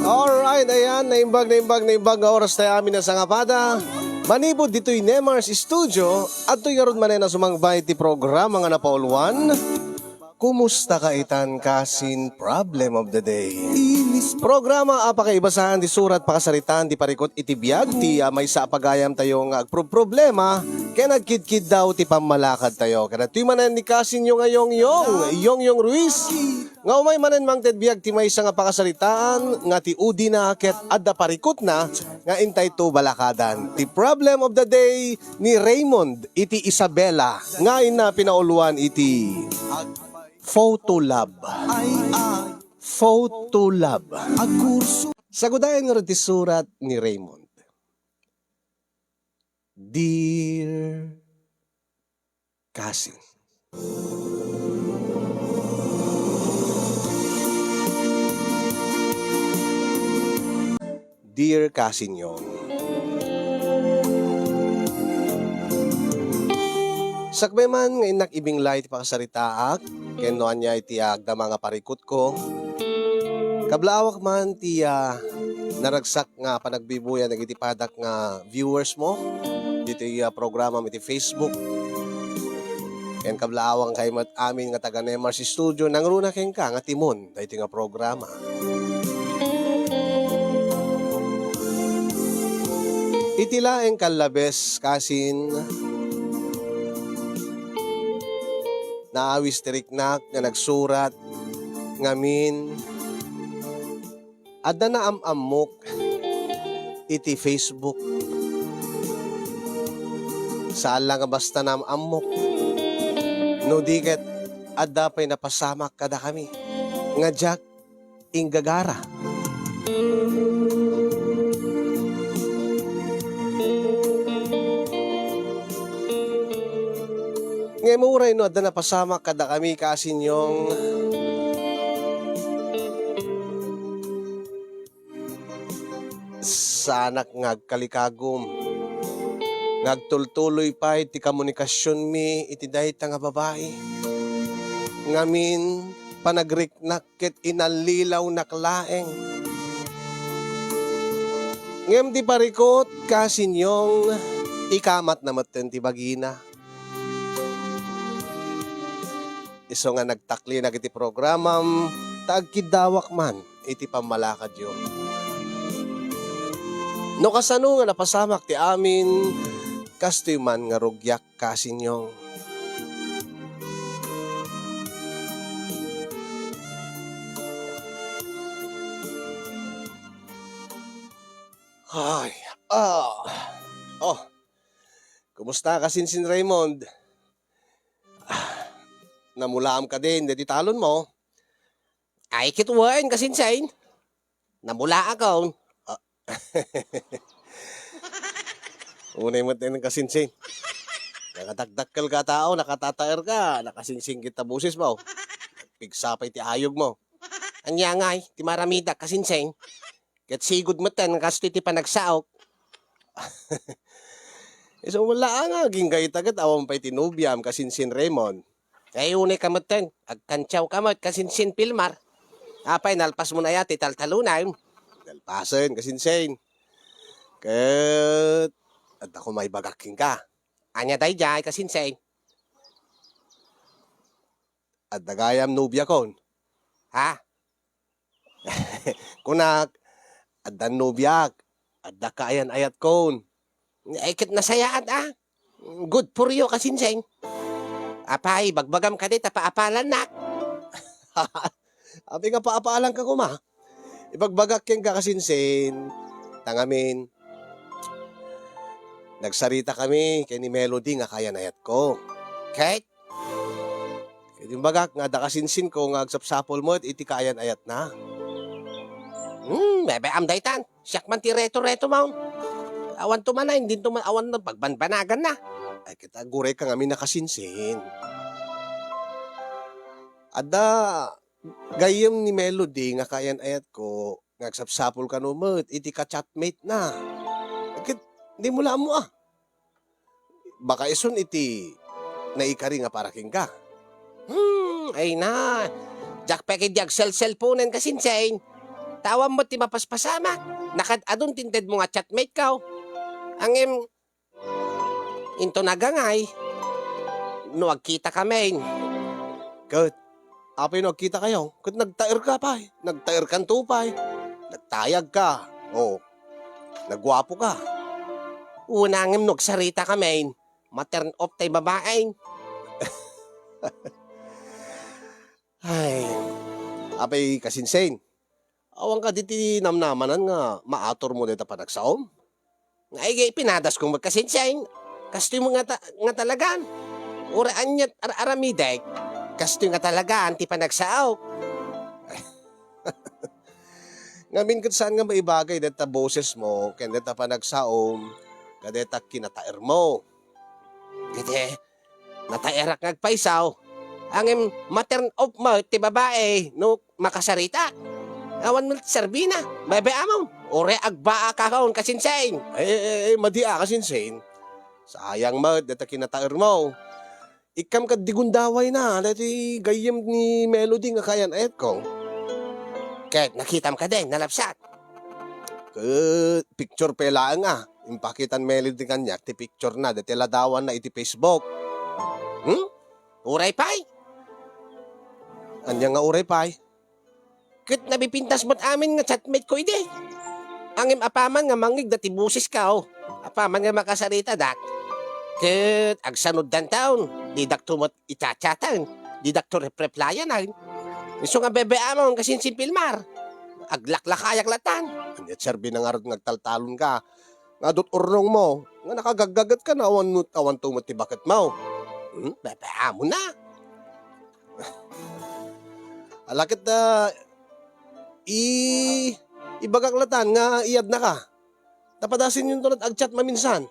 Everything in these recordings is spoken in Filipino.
Alright, ayan, naimbag nga oras tayo amin na sangapada. Manibod dito'y Nemars Studio at to'y garod manen na sumangbay ti programa nga na Paul 1. Kumusta ka itan kasin problem of the day? Programa apakaibasahan di surat pakasaritan di parikot iti biyag ti may sa pagayam tayo nga problema kaya nagkidkid daw ti pamalakad tayo. Kaya tuy manen ni kasin yung Yong Ruiz. Nga umay manen mang tedbiyag ti may nga pakasaritaan nga ti udi na ket adda parikot na nga intay to balakadan. Ti problem of the day ni Raymond iti Isabela nga ina pinauluan iti Photolab. Photolab. Sagudayan nga rin ti surat ni Raymond. Dear Cousin. Dear Cousin yun. Sakbay man ngayon nakibing light pakasaritaak, kenoan niya itiag na mga parikot ko. Kablaawak man tiya naragsak nga panagbibuya nagitipadak nga viewers mo dito yung programa mo iti Facebook. Ken kablaawang kay mat amin nga taga Nemars Studio nang runa ken ka nga timon dito nga programa. Itilaeng kalabes kasin naawis tiriknak nga nagsurat ngamin adda na amok iti Facebook saan lang nga basta na amok no diket adda pa'y napasamak kada kami nga Jack inggagara. Ngay muray no, adda napasama kada kami kasin yung sanak ngagkalikagom ngagtultuloy pa iti komunikasyon mi iti dayta nga babae ngamin panagriknak ket inalilaw naklaeng ngem di parikot kasin yung ikamat na maten ti bagina. Iso nga nagtakli na iti programam, tagkidawak man, iti pamalakad yun. No kasano nga napasamak ti amin, kastoy man nga rugyak kasinyong. Ay, kumusta kasinsin Raymond? Namulaam ka din, dati talon mo. Ay, kituwain kasinsain. Namula ako. Unay mo tayo ng kasinsin. Nakatagdakkel ka tao, nakatataer ka, nakasinsing kita busis mo. Pigsapay ti ayog mo. Anya ngay, ti maramida kasinsin. Kat sigod mo tan, kasto ti panagsaok. So wala nga, ginggay tagat, awang pa'y tinubyam kasinsin Raymond. Kaya unay kamatan, agkantsaw kamot kasinsin Pilmar. Apay, nalpas mo na yati, taltalunay. Nalpasan, kasinsin. Kat, at ako may bagaking ka. Anya tayo dyan, kasinsin. At dagayam nubya kon. Ha? Kunak, at dan nubyak, at dakayan ayat kon. Ekit nasayaan Good for you, kasinsin. Apay, bagbagam ka dit, paapalan na. Abi nga paapalan ka kuma. Ibagbagak ken ka kasinsin. Tangamin. Nagsarita kami kay ni Melody nga kaya nayat ko. Kate? Yung bagak nga da kasinsin ko nga agsapsapol mo at iti kayan ayat na. Bebe amdaytan. Siyak man ti reto-reto maun. Awan tumanay, hindi tuman awan na pagbanbanagan na. Ay kita guray ka nga minakasinsin. Ada gayem ni Melody nga kayan ayat ko nagsapsapol ka numot iti ka chatmate na. Akit di mo lang mo baka ison iti naikari nga paraking ka. Ay na. Jack peke diag cellphone kasinsain. Tawam mo ti mapaspasama. Nakad adun tinted mo nga chatmate ka. Ang into nagangay. No agkita kami. Kat, apay nagkita kayo. Kat nagtair ka pa eh. Nagtair kan tupay. Nagtayag ka. O, nagwapo ka. Unangim nagsarita kami. Matern off tay babaeng. Ay, apay kasinsane. Awang ka diti namnamanan nga maator mo dito pa nagsaom. Ay, pinadas kong magkasinsayin. Kasto mo nga talagan. Uraan niya aramiday. Kasto nga talagaan, ti pa nagsaaw. Ngamin kat saan nga maibagay deta boses mo, kaya deta pa nagsaom, kadeta kinatair mo. Kaya, natairak ngagpaisaw. Ang matern off mo, ti babae, no makasarita. Awan mo serbina, bebe among. Ore agbaa kakaon kasinsayin. Madia ka sinsane. Sayang mo, deta kinatair mo. Ikam ka digundaway na, dati gayem ni Melody nga kayan ayat ko. Kahit nakitam ka din, nalapsat. Picture pela nga. Impakitan Melody kanya, ti picture na, dati ladawan na iti Facebook. Uray pay. Anya nga uray pay. Kahit nabipintas mo't amin nga chatmate ko ide. Ang apaman nga mangig dati busis ka Apaman nga makasarita dak. Kahit agsanod dan taon. Didak tumot itachatan. Didak to replyan na. Iso nga bebe amon kasi simpilmar. Aglaklakayak latan. Anya serbi na nga rin nagtaltalon ka. Nga dot urnong mo. Nga nakagagagat ka na awan tumot ti bakit mo. Bebe amon na. Alakit na ibagaklatan nga iyad na ka. Napadasin yung tulad agchat maminsan.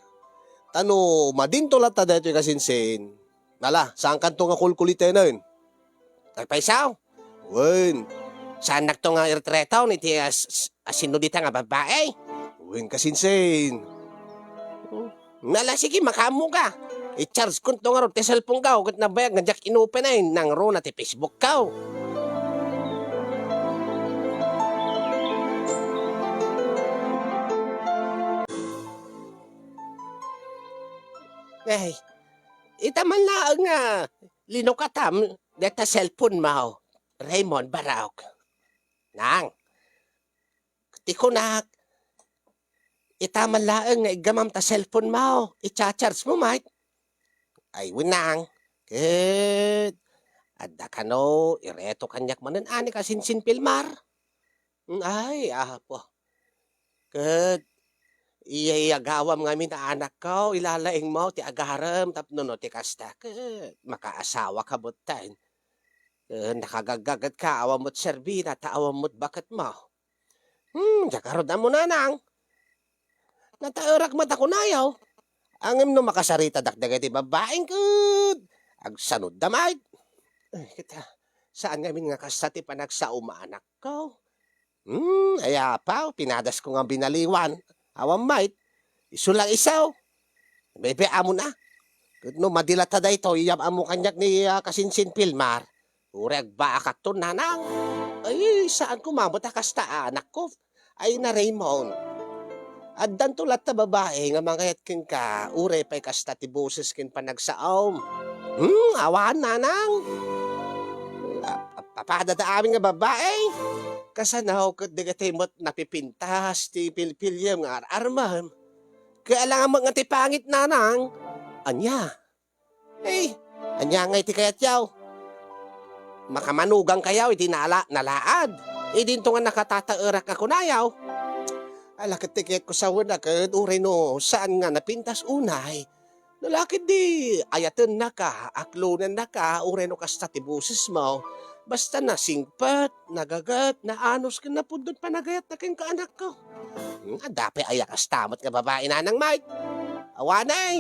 Tano, madin tulat ta dito yung kasinsin. Nala, saan kanto nga kulkulite na yun? Nagpaisaw. Wen, Saan nagto nga irtretaw ni ti asinudita nga babae? wen kasinsin. Nala, sige, makamu ka. I-charge ko ito nga ron, ti cellphone ka, kat nabayag nga jack inopen na yun, nang ro na ti Facebook ka. Ay, itaman lang nga, linukatam, deta cellphone mo, Raymond Barauk. Nang, ti ko na, itaman lang nga igamam ta cellphone mo, i-charge mo, mate. Ay, winang, ket, adda ka no, ireto kanyak manan, ani ka sinsin pilmar. Ay, apo. Ket, iyayagawam nga na anak ko, ilalaing mo, ti agaram, tapno no, ti kasta, ket, makaasawa ka butain. Nakagagagat ka, awam mo't serbina, taawam mo't bakat mo. Jakarod na mo nanang. Nataurak mata ko nayaw. Angem no makasarita dakdaga ti babaeng kud. Agsanod damay. Kita, saan ngamin nga kasati pa nagsauma anak ko? Aya pa, pinadas ko nga binaliwan. Awam mait, isulang isaw. Bebe amo na. Kud no madilata da ito, iyam amo kanyak ni kasinsin Pilmar. Ureg ba akaton nanang? Ay, saan kumabot kasta anak ko? Ay na Raymond. Addan tulat ta babae nga mangayat kin ka, ure pa'y kasta ti boses kin panagsaom. Awan nanang. Papada ta amin nga babae. Kasanaw kat digatimot napipintas ti pilpilyam nga ararmam. Kaya lang nga ti pangit nanang. Anya. Eh, anya nga iti kayat yaw. Makamanugang kayaw, iti nalaad. Idinto nga nakatataurak ako nayaw. Alakit tiket ko sa una, kat uray no, saan nga napintas unay. Nalakit di, ayatan na ka, aklunan na ka, uray no kasta ti busis mo. Basta na singpat, nagagat, naanos ka na pundot panagayat na king kaanak ko. Dapat ayakas tamot nga babae na ng Mike. Awanay.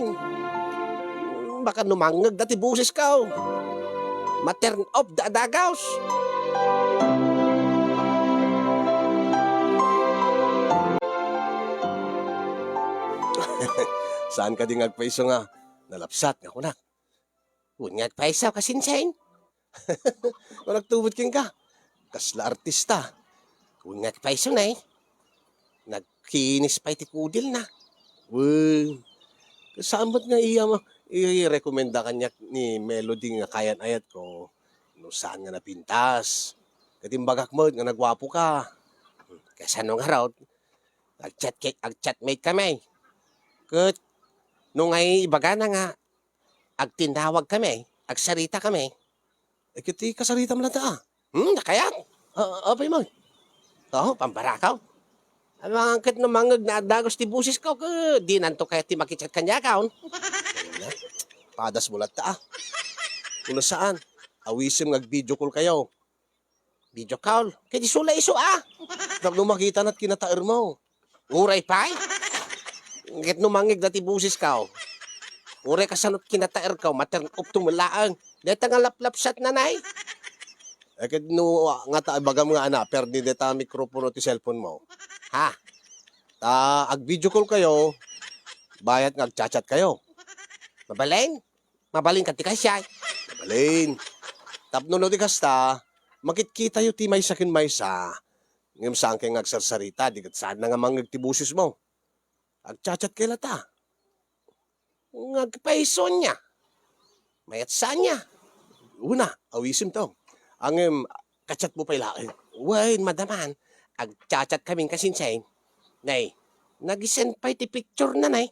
Baka numangag dati busis ka. Matern off the adagaws. Saan ka di ngagpaiso nga? Nalapsat nga kunak. Unyag pa isaw kasinsain. Kung nagtubot king ka, kasla artista. Kung nagpaiso na nagkinis pa iti kudil na. Uy, saan ba't nga iya mo? I-recommenda kanya ni Melody nga kayan ayat ko. No saan nga napintas. Katimbagak mo nga nagwapo ka. Kasi anong araw, ag-chatmate kami. Kat, nung ay ibaga na nga, agtindawag kami, agsarita kami. Kiti kasarita mo lang ta. Nakayat. Okay mo. Oo, pambarakaw. Ang mga angkat na mangag na dagos ti busis ko, di nanto kaya ti makichat kanya kaon. Padas mo lang ta. Kung saan, awisim video call kayo. Video call. Kaya di sula iso Tapos nung makita na't kinataer mo. Uray pa Ngit numangig na ti busis ka. Uray ka sanot kinataer ka, matern up tumulaang. Deta nga laplapsat na nay. Ket no nga ta bagam nga ana, perdi deta mikropono ti cellphone mo. Ha? Ag video call kayo, bayat nga agchat kayo. Mabaleng? Mabaleng ka ti kasyay. Balin. Tapno no ti kasta, makitkita yu ti may sakin maysa. Ngem saan kay ngagsarsarita, di kat saan na nga mangag ti busis mo. Agchat kay lata. Ngagpaiso niya. Mayat saan niya. Una, awisim to. Angem, kachat mo pa ilain. Wain, madaman. Agchat kaming kasinsayin. Nay, nag-send pa iti picture na nay.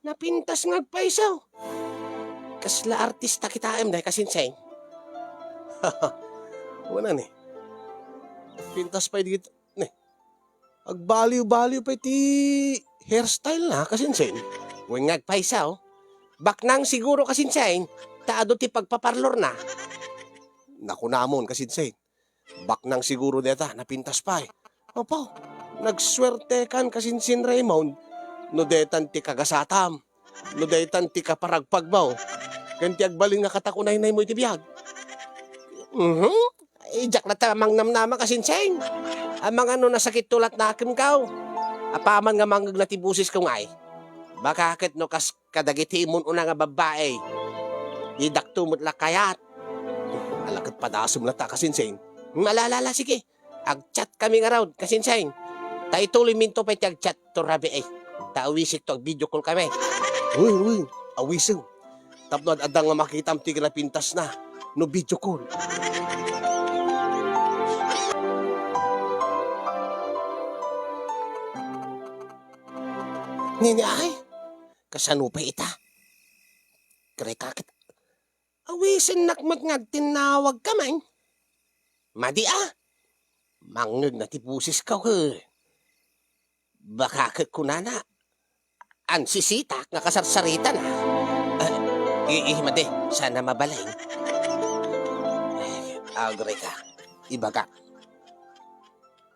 Napintas ngagpaisaw. Kasla artista kita day kasinsayin. Wala ni. Pintas pa dito. Ne. Agbaliw-baliw pa ti hairstyle na kasinsin. Huwag ngagpaisaw. Baknang siguro kasinsayin. Taado ti pagpaparlor na. Naku namon kasinsin. Baknang siguro deta, napintas pa eh. Opo, nagswerte kan kasinsin Raymond. No detan ti kagasatam. No detan ti kaparagpagbaw. Kanti agbaling nga katakunay na mo iti biyag. Ijak na tamang namnama kasinsayin. Ang mga nasakit tulat na akim kaw. Apaman nga manggag na tibusis kong ay. Baka akit no kas kadagitimun una nga babae. Idak tumot lakayat. Alakot padasum na ta kasinsin. Malalala, sige. Agchat kami nga raw, kasinsayin. Ta ituloy minto pa iti agchat to rabi ay. Ta awisik to, video call kami. Uy, awisim. Tapno adang nga makita am ti pintas na. No video call. Nini ay, kasano pa ita? Kare kakit. Awisin nakmat tinawag kamay. Madi mangag na tibusis ka Baka kunana. Ansisitak nga kasarsarita na. Madi, sana mabaleng. Agre ka, ibaga.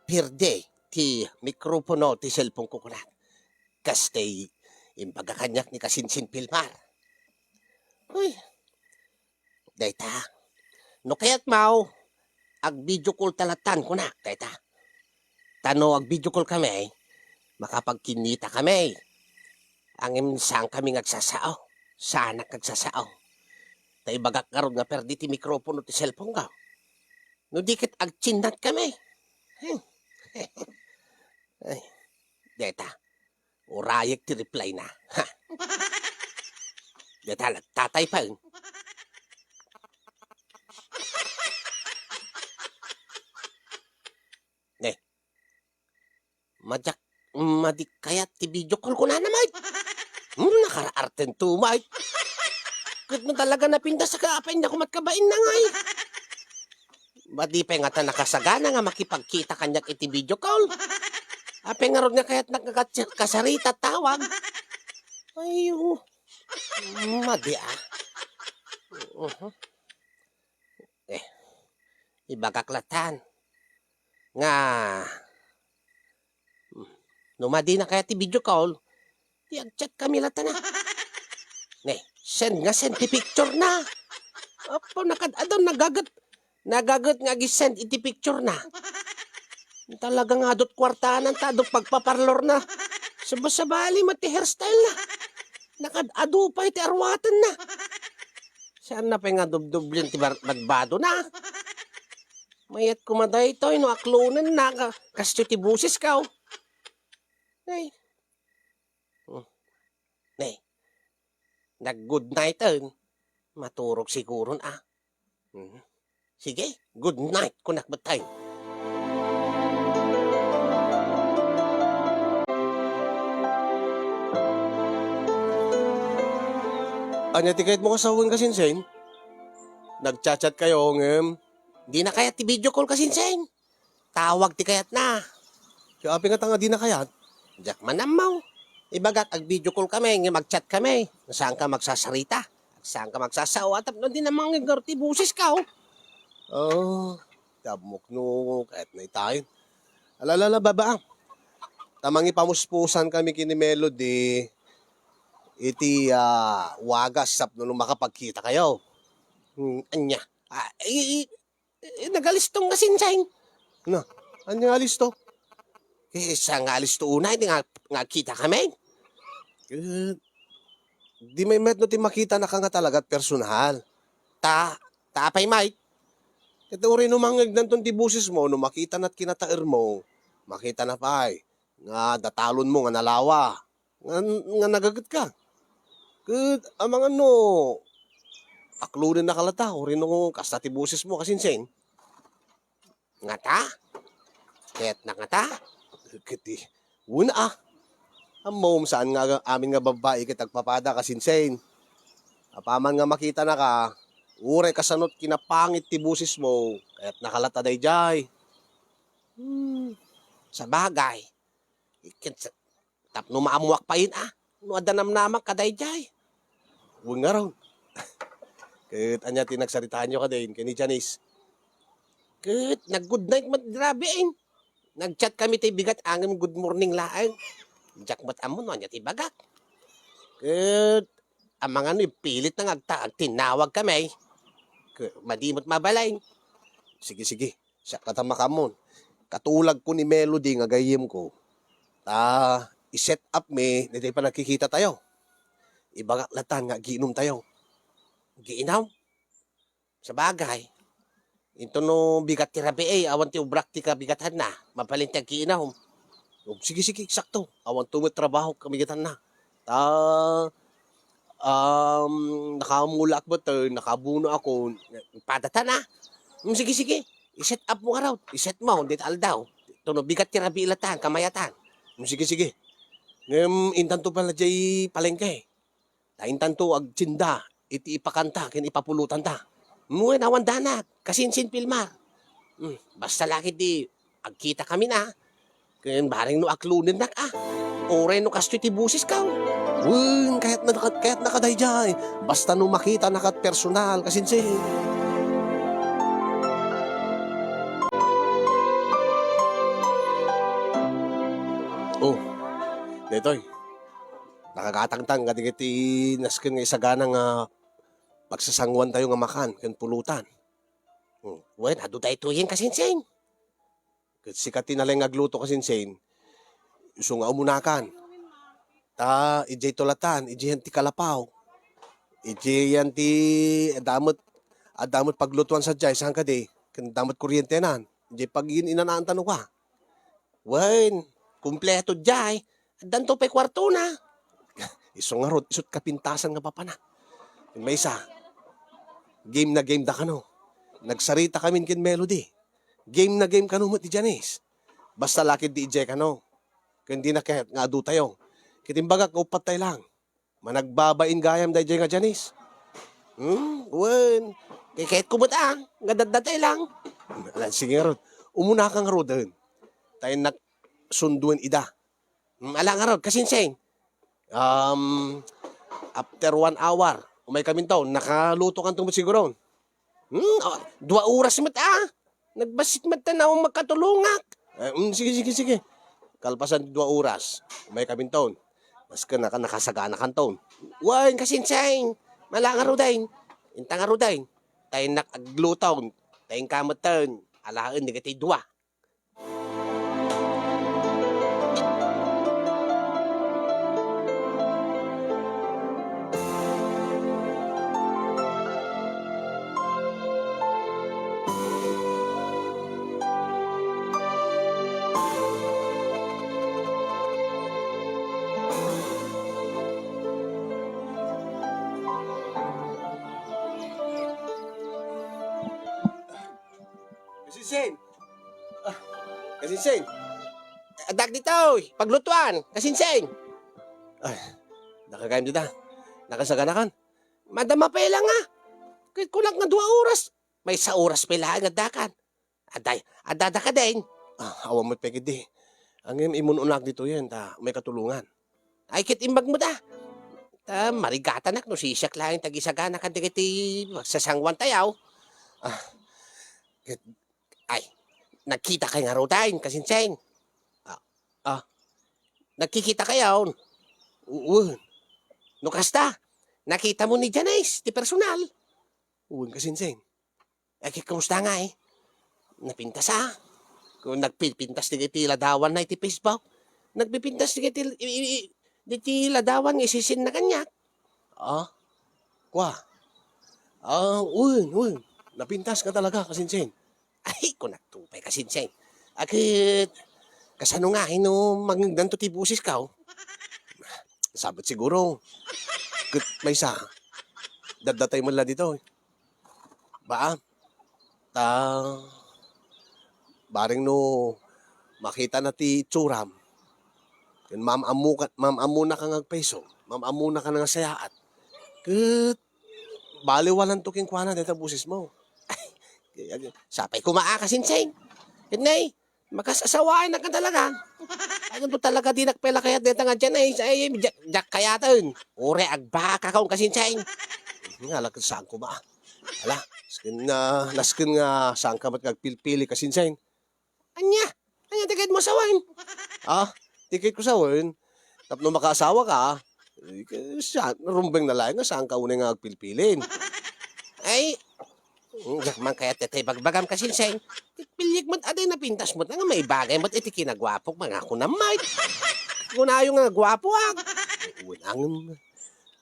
Pirde, ti mikropono ti cellphone ko kunat. Kastay, imbaga kanyak ni kasinsin pilmar. Uy, dayta, no kaya't mau, ag video call talatan ko na, dayta. Tano ag video call kami, makapagkinita kami. Ang imsang kami ngagsasao, sana kagsasao. Tay bagak karon nga perdi ti mikropono ti cellphone ka. No dikit ag chindat kami. Ay, dayta. Urayek ti reply na. Ha. Deta tatay pa. Ne. Madik kaya ti video call ko na naman. Nakaraarten tumay. Kat mo talaga napinda sa kaapay na kumatkabain na nga eh. Madi pa nga ta nakasagana nga makipagkita kanyak iti video call. Ape nga ron nga kaya't nakakasarita tawag. Ayo. Madi ibagaklatan. Nga. Numadi na kaya ti video call. Ti agchat kami lata na. Ne, send ti picture na. Apo nakadadon nagagat nga gisend iti picture na. Talagang adot kwartanan ta, adot pagpaparlor na. Sabasabali mati hairstyle na. Nakadado pa iti arwatan na. Saan na pa nga dubdublin ti badbado na. Mayat kumaday ito, no aklunan na, kasto ti busis ka. Ay. Nay, nag-good night maturog siguro na. Sige, good night kunak batay. Anya ti kahit mo kasawin ka sinsen? Nagchat-chat kayo ngem. Di na kaya ti video call kasinsen. Tawag ti kayat na. Kaya api nga tanga di na kayat. Diyak manamaw. Ibagak ag video call kami, nga mag-chat kami. Saan ka magsasarita? Saan ka magsasawa? Tapno din namang ti busis ka. Oh, tabmok no, kahit na itayin. Alalala, babaang. Tamang ipamuspusan kami kini Melody. Iti wagas sap no makapagkita kayo. Anya. Nagalistong kasinsen. Na, anya alis to? Isa nga alis to una, hindi nga kita kami. Di may met no ti makita na ka nga talaga at personal. Tapay Mike. Ito rin numangig nanton ti busis mo, no makita na't kinatair mo, makita na pa'y, nga datalon mo, nga nalawa, nga nagagat ka. Kud, amang ano, aklunin na kalata, o rin no, kasta ti busis mo, kasinsen. Nga ta? Kaya't na nga ta? Kiti, una Amom saan nga amin nga babae kitagpapada kasinsen. Apaman nga makita na ka, ure kasanot kinapangit ti busis mo, kaya't nakalata day jay. Sa bagay. Tapno maamuak pa yun No adanam namak kadayjay. Huwag nga ron. Kahit anya tinagsaritaan nyo ka din, kani Janice. Kat nag-good night grabe Nag-chat kami tay bigat angin good morning laang. Jak mat amon no anya ti bagak. Kat ang mga pilit na tinawag kami. Madimot mabalay. Sige, sige. Siya katama ka mon. Katulag ko ni Melody nga gayim ko. I-set up me, hindi pa nakikita tayo. Ibagak latan nga giinom tayo. Giinaw? Sa bagay. Ito no bigat ti rabi awan ti ubrak ti kabigatan na. Mapalintag giinaw. Sige, sige, sakto. Awan tumit trabaho kamigatan na. Nakamulak ba ito, nakabuno ako. Padata na. Sige, sige. I-set up mo ka raw. I-set mo, hindi aldaw. Ito no bigat ti rabi ilatan, kamayatan. Sige, sige. Ngem, intan to pala jay palengke. Intan to agtsinda, iti ipakanta, kin ipapulutan ta. Muwe nawan danak, kasinsin pilmar. Basta laki di, agkita kami na. Kaya baring no aklunin na Oray no kasto ti busis ka. Kahit nakaday jay. Basta no makita nakat personal, kasinsin. Oh, detoy. Nakagatangtang kadigiti nasken nga isagana nga magsasangwan tayo nga makan ken pulutan. Wen, adu tayo tuyin kasinsin. Ket sikat tinalay nga agluto kasinsin. Isu nga umunakan. Ijay tolatan, ijay ti kalapaw. Ijay ti adamot paglutuan sa jay saan ka di. Ken damot kuryente nan. Ijay pag inanaan tanong ka. Wen, kumpleto jay. Danto pa'y kwarto na. Isu nga rod, isut kapintasan nga papa na. May isa, game na game da kano. Nagsarita kami kin Melody. Game na game kano mo ti Janice. Basta lakid di ijay kano. Kundi na kahit nga adu tayo. Kitimbaga kaupat tayo lang. Managbabain gayam da ijay nga Janice. Wen, kahit kumot gadadatay lang. Sige nga rod, umuna ka nga rod dun. Tayo nagsunduan ida. Ala nga rod, kasinsin. After 1 hour, umay kami to, nakaluto kang tumot siguro. 2 oras mat Nagbasit mat na magkatulungak. Sige, sige, sige. Kalpasan 2 oras, umay kami to. Mas ka nakasagana kang to. Wan, kasinsin. Mala nga rodain. Inta nga rodain. Tayo nakaglutaw. Tayong kamatan. Alaan, negatay 2. Kasinsen! Kasinsen! Adak dito, paglutuan, kasinseng. Ay, nakagayam dita. Nakasaganakan. Madama pa lang nga. Kahit kulang nga 2 oras. May sa oras pa lang nga dakan. Adada ka din. Awan mo pekid di. Ang imununak dito yan, may katulungan. Ay, kit imbag mo da. Marigatan ak no sisak lang yung tagisagana ka digiti sasangwan tayaw. Ay, nagkita kay nga rodain, kasinseng. Nagkikita kayo. Uwan. No kasta, nakita mo ni Janice, ti personal. Uwan kasinsen. Ay, kamusta nga eh? Napintas Kung nagpipintas digiti ladawan na iti Facebook. Nagpipintas digiti ladawan isisin na kanyak. Kwa. Uwan. Napintas ka talaga kasinsen. Ay, kung nagtupay kasinseng. Akit, kasano nga, magdanto ti busis ka. Sabat siguro. May isa. Dadatay mo lang dito. Ba? Baring no makita na ti tsuram. Ma'am-amu na ka ng peso. Ma'am-amu na ka ng sayaat. Baliwalan to king kuana dito busis mo. Sapay kumaa kasinseng. Hinay, makasasawaan na ka talaga. Ano to talaga di nakpela kaya dito nga dyan eh. Ay, jak kaya taon. Ure, agbaka kaong kasinseng. Nga lakad saan ko ba? Ala, naskin nga saan ka ba't kagpilpili kasinsen? Anya tikit mo sawain. Tikit ko sa win. Tapno makaasawa ka, rumbeng na lang nga saan ka unay nga agpilpilin. Ay, jak man kaya tetay bagbagam kasinseng. Pilyag mo't aday na pintas mo't nga may bagay mo't iti kinagwapok mga kunamay. Kunayo nga gwapo Unang,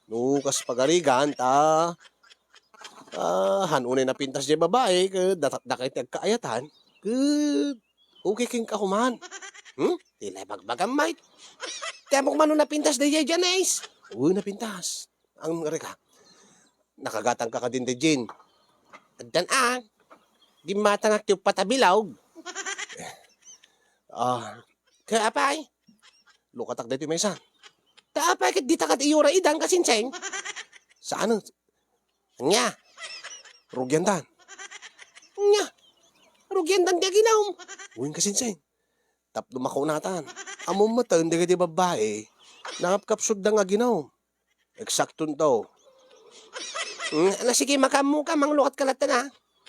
no kas pagarigan, hanunay na pintas di babae, dakay kaayatan, okay king kahuman. Tila bagbagam mait. Tiyan mo kumano na pintas di Janice. Na pintas. Ang reka, nakagatang ka ka din di Jin. Adan di matangak yung patabilawg. Kaya apay. Lukatak dito may isa. Taapay kit di takat iyura idang kasinseng. Saan? Anya, Rugyantan. rugyan dan dia ginaw. Uwing kasinseng. Tapno makaunatan. Among mata, hindi ka di babae. Nakapkapsod na nga ginaw. Eksaktun to. Sige makamu ka, manglukat kalatan ha.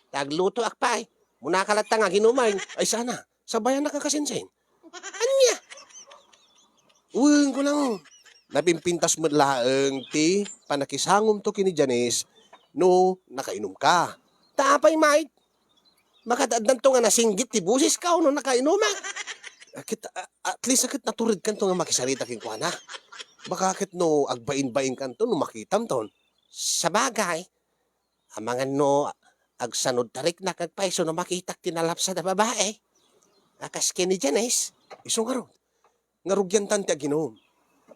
Tagluto akpay. Muna kalatan nga ginumay. Ay sana, sabayan na ka kasinseng. Anya, Uwing ko lang. Napimpintas mo laang ti panakisangom to kini Janice no nakainom ka. taapay mait. Makadaddan to nga nasinggit ti busis ka no nakainuman. At least akit naturid kan to nga makisarita king kuana. Baka akit no agbain-bain kan to no makitam ton. Sa bagay, amangan no agsanod tarik na kagpaiso no makitak tinalapsa na babae. Akas kini Janice. Iso nga ron. Ngarugyan tan ti aginom.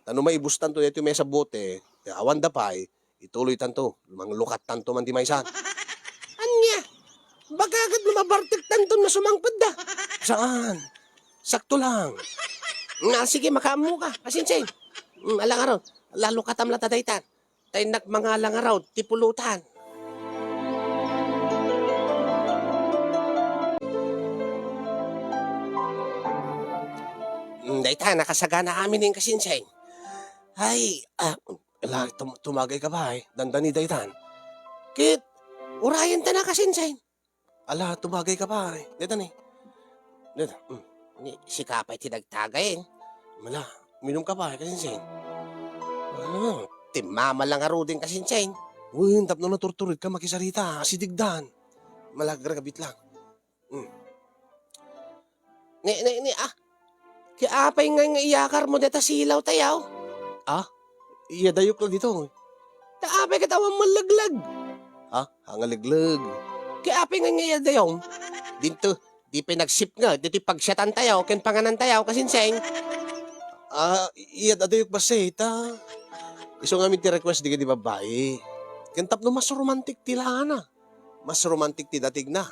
Tano may ibustan to dito may sa bote. Awan da pay. Ituloy tanto. Manglukat tanto man di may san. Anya, bagagad lumabartik tanton na sumangpad da. Saan? Sakto lang. Sige makamu ka, kasinseng. Alang araw, lalo katam latadaytan. Tay nak mga alang araw, tipulutan. Daytan, nakasagana amin yung kasinseng. Ay, Tumagay ka ba Dandani daytan. kit, urayan ta na kasinseng. Ala, tumagay ka ba Daytan eh. Daytan. Si Kapay tinagtagayin. Mala, minom ka ba kasinseng. Timama lang aro din kasinseng. Uy, tapno na turturid ka makisarita. Sidigdan. Malagragabit lang. Kiapay nga iyakar mo deta silaw tayaw. Iya dayok lang dito. Taapay katawang malaglag. Hangaliglag. Kiapay nga iya dayaw. Dito, di pinagsip nga, dito pagsyatan tayaw, ken panganan tayaw, kasinseng. Iya dayok ba ta? Iso nga ti request di ka di babae. Kantap no mas romantic ti lana. Mas romantic ti datig na.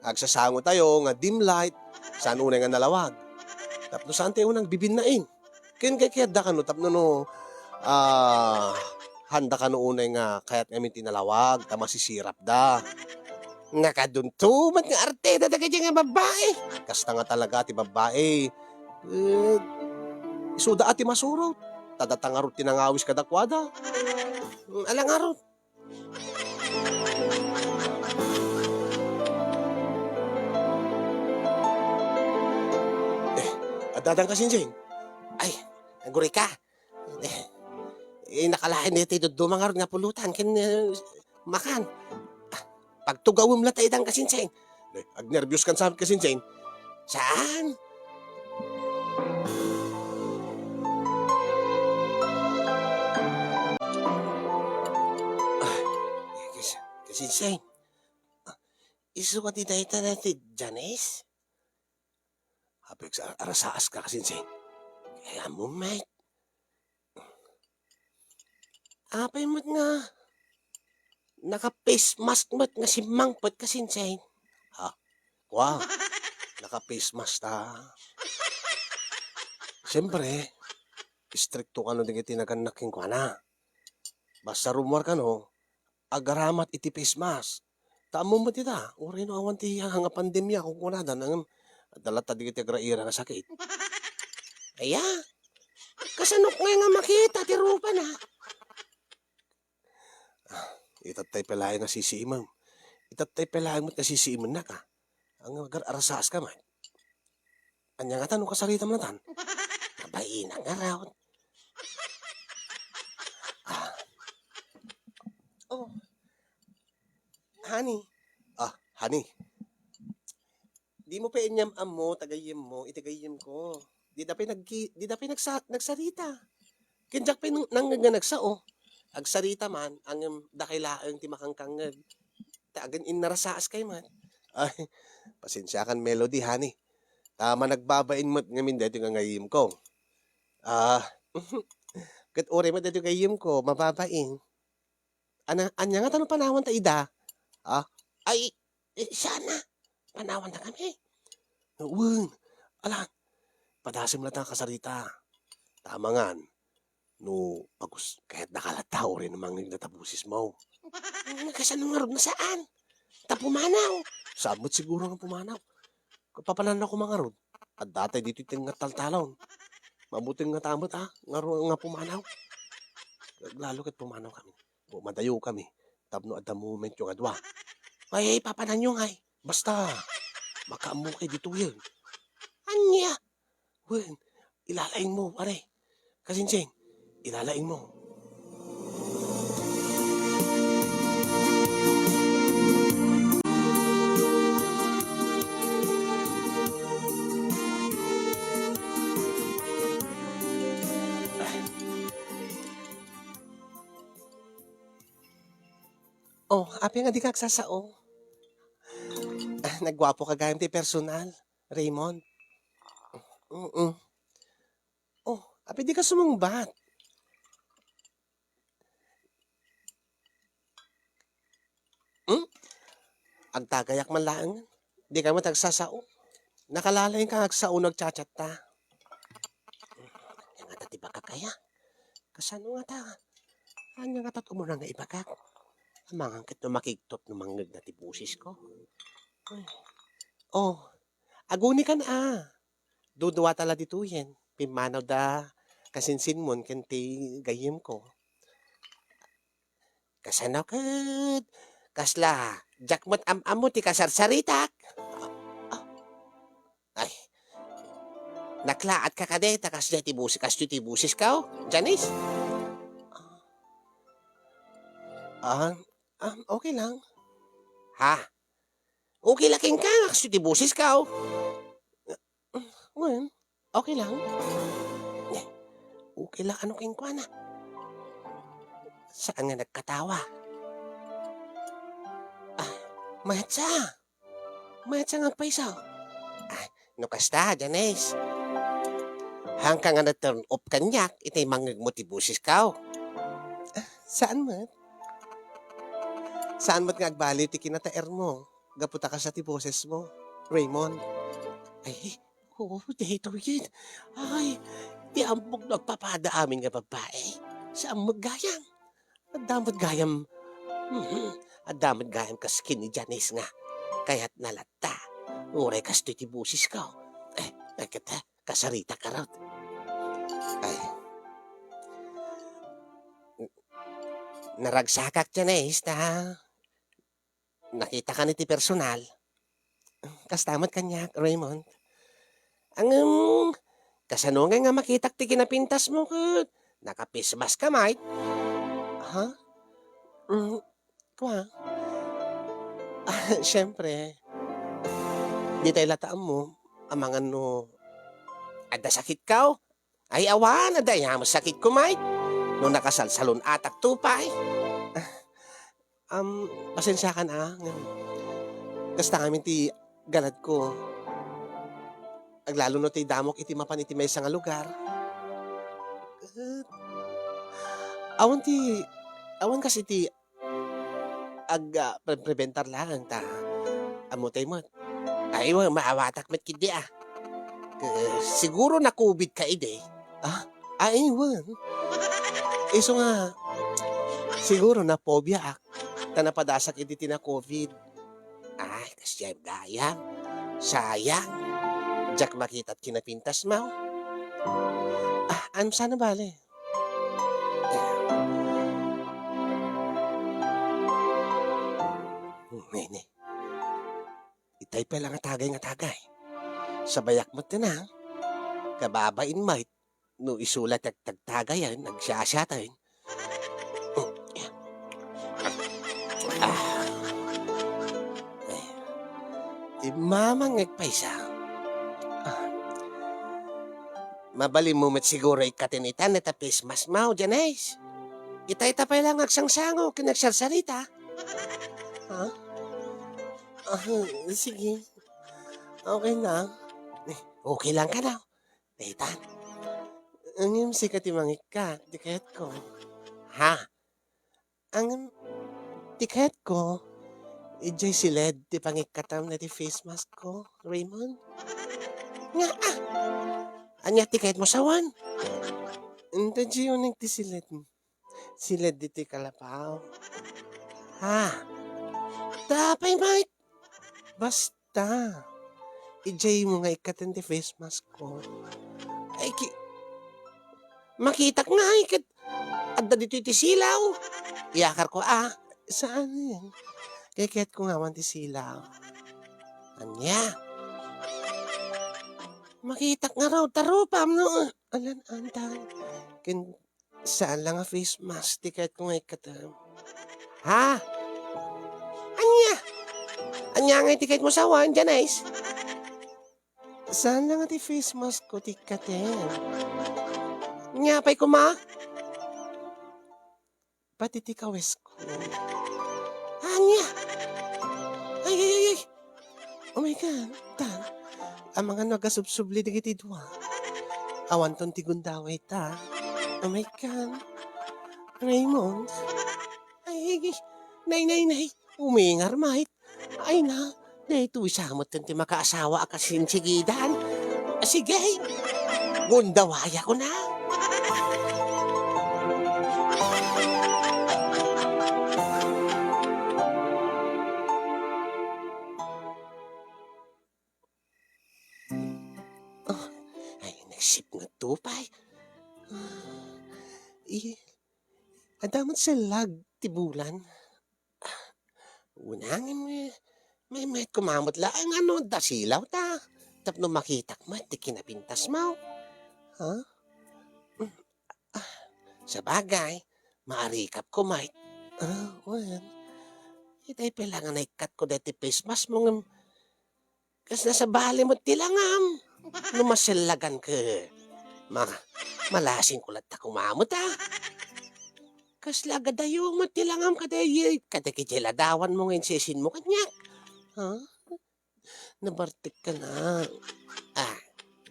Agsasango tayo nga dim light, saan unay nga nalawag. Tapno saan tayo nang bibinain. Kaya da ka no, tapno no, handa ka no unay nga kaya't ngamin tinalawag, ta masisirap da. Nakaduntuman nga arte na daga nga babae. Kasta nga talaga ti babae. Eh, isuda ati masurot. Tadatangarot tinangawis kadakwada. Alangarot. Adadang kasinjing. Ay, naguri ka. Nakalain nito dumangarot nga pulutan. Makan. Pagtugawin mo na tayo dang kasinseng. Agnervyos kan sa kasinjing. Saan? Kasinseng. Isu ka di tayo natin, Janice? Habig sa arasaas ka kasinjing. Kaya mo, mate. Apay mo't nga. Naka-face mask mo't nga si Mangpot kasinseng. Wow, naka-face mask ta. Siyempre, istrikto ka no din itinaganaking kwa na. Basta rumor ka no, agaramat iti face mask. Tamo mo tita, uri no awan ti nga pandemya kung kunada nang dalata di iti agraira nga sakit. Aya, kasanok nga makita, ti rupa na. Itatay pelayan nga sisiimam. Itatay pelayan mo't nga sisiimam na ka. Ang arasaas ka man. Anya nga tanong kasarita mo na tan. Nabain ang araw. Oh, honey. Honey, Di mo pa inyam mo, tagayim mo, itagayim ko. Di da pa nagsarita. Kinjak pa nang nagsao. Agsarita man, ang dakilaang ti makangkangag. Tagan inarasaas kay man. ay, pasensya kan melody, honey. Tama nagbabain mo't ngamin dito nga ngayim ko. Kat ore mo dito ngayim ko, mababain. Anya nga tanong panawan ta ida? Ay, sana. Panawan na kami. Uwan, ala, padasim lang ta kasarita. Tama nga, no, kahit nakalataw rin namang nagtatapusis mo. Nagkasanong nga na saan? Tapumanaw. Saan mo't siguro nga pumanaw? Papanan ako mga rod. At dati dito itin nga taltalon. Mabuting nga tamot nga pumanaw. Lalo kat pumanaw kami. Madayo kami. Tapno at the moment yung adwa. Ay, papanan nyo nga. Basta, makaamukay dito yun. Anya? Wen, ilalaing mo, pare. Kasinsing, ilalaing mo. Oh, api nga di kagsasao. Nagwapo ka gayam ti personal, Raymond. Oh, api di ka sumungbat. Ang tagayak man lang. Di ka matagsasao. Nakalalay ka agsao nagchat-chat ta. Nga ta tiba ka kaya. Kasano nga ta? Anya nga ta tumura nga ibagak. Amangangkit no makigtot no manggag na tibusis ko. Ay. Oh, aguni ka na. Duduwa tala dito yan. Pimanaw da kasinsin mon kenti gayim ko. Kasano kat? Kasla, jakmot am-amo ti kasarsaritak. Ay, naklaat ka kadeta kasla tibusis ka o, Janice? Okay lang. Ha? Okay laking ka, kasi tibusis ka o. Well, okay lang. Okay lang, ano king kwa na? Saan nga nagkatawa? Matsa. Matsa nga paisaw. No kasta, Janice. Hangka nga na-turn off kanyak, itay mangagmotibusis ka o. Saan mat? Saan mat nga agbaliw ti kinataer mo? gaputa ka sa ti boses mo, Raymond. Ay, oo, dito yun. Ay, di ambog nagpapada amin nga babae. Saan magayang? Ang damot gayam. Ang damot gayam kaskin ni Janice nga. Kaya't nalata. Uray kas ti busis ka. Ay kata, kasarita ka raw. Ay. Naragsakak Janice na nakita ka ni ti personal. Kastamot kanya, Raymond. Ang kasanungan nga makitak ti kinapintas mo kat. Nakapismas ka, mate. Ha? Kwa? Siyempre, di tayo lataan mo, amangan no, Ada sakit ka? Ay awan, adaya mo sakit ko, mate. Nung nakasalsalon atak tupay. pasensya ka na. Kasta kami ti galad ko. Aglalo no ti damok iti mapan iti may nga lugar. Awan kasi ti preventar lang ta amutay mo. Ay, maawatak mat kidi ah. Siguro na COVID ka ide. Ay, wan. Iso nga, siguro na phobia ak. Tanapadasak iti na COVID. Ay, kasya dayang. Sayang. Diyak makita't kinapintas mo. Ano sana bale? Nene. Itay pa lang nga tagay. Sabayak mo na. Kababain might. No isulat at tagtagayan, nagsasyatayin. Di mamang nagpaisa. Mabalim mo met siguro ikatinitan at apis mas mau, Janice. Itay tapay lang agsangsango, kinagsalsalita. Ha? Sige. Okay na. Okay lang ka na. Taitan. Ang yung sikat imangit ka, tiket ko. Ha? Ang tiket ko, ijay siled, di pangikatam na ti face mask ko, Raymond. Nga Anya tiket mo sawan? Hindi yung nagti siled. Siled di ti kalapaw. Ha? Tapay, mate. Basta. Ijay mo nga ikatan ti face mask ko. Ay, makitak nga, ikat. Adda dito iti silaw. Iyakar ko, Saan yan? Kaya ko nga man ti silaw. Anya? Makitak nga raw, tarupam, no? Alan, andan. Saan lang nga face mask? Tiket ko nga ikatam. Ha? Anya? Anya nga tiket mo sawan, Janice? Saan lang nga ti face mask ko, tikatem? Anya pa'y kuma? Pati ti kawes ko. Anya? Ay. Oh my God, tan. Ang mga nagasubsubli di kiti dua. Awan ton ti gundaway ta. Oh my God. Raymond. Ay. Nay. Umingar, mate. Ay na. Dito isamot ti makaasawa akasinsigidan. Sige. Gundawaya ko na. Nagsip nga tupay. Adamat sa lag tibulan. Unangin may kumamot lang ano, dasilaw ta. Tapno makitak mo, di kinapintas mo. Ha? Sa bagay, maarikap ko, mate. Well. Itay pilangan na ikat ko dati face mask mo ngam. Kas nasa bali mo tilangam. Numasalagan ka. Malasing ko lang ta kumamot Kas lagadayo mo tilangam kadayi. Kadakitiladawan mo ngayon sisin mo kanyak. Ha? Nabartik ka na.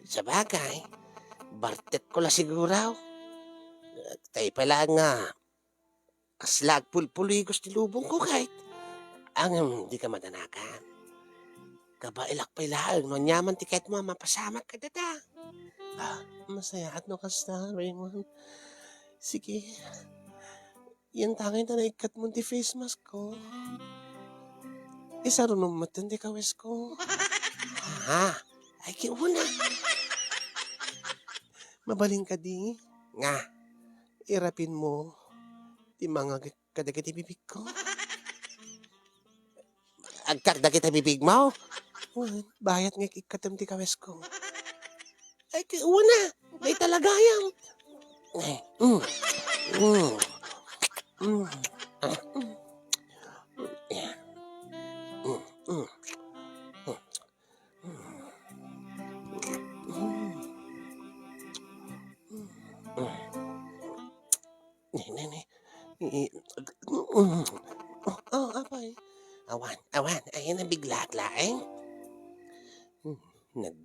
Sa bagay, bartet ko la siguraw. Tay pala nga, kaslag pulpuligos ti lubong ko kahit ang di ka madanakan. Kabailak pa ilaang, no nyaman tiket mo, mapasamak ka dada. Masaya at no kasta, Raymond. Sige. Yan tangin na naikat mo ti face mask ko. Isa rin matan ti kawis ko. Ay kiuna. Mabaling ka di. Nga, Irapin mo. Ti mga kadagati bibig ko. agkakda kita bibig mo. Wan, bayat nga ikatam ti kawis ko. Ay kiuna, may talagayang. Ay, mm, mm, mm, ah, mm, yeah, mm, mm, Nene, Apay. awan, ayan ang biglaat laeng. Nag,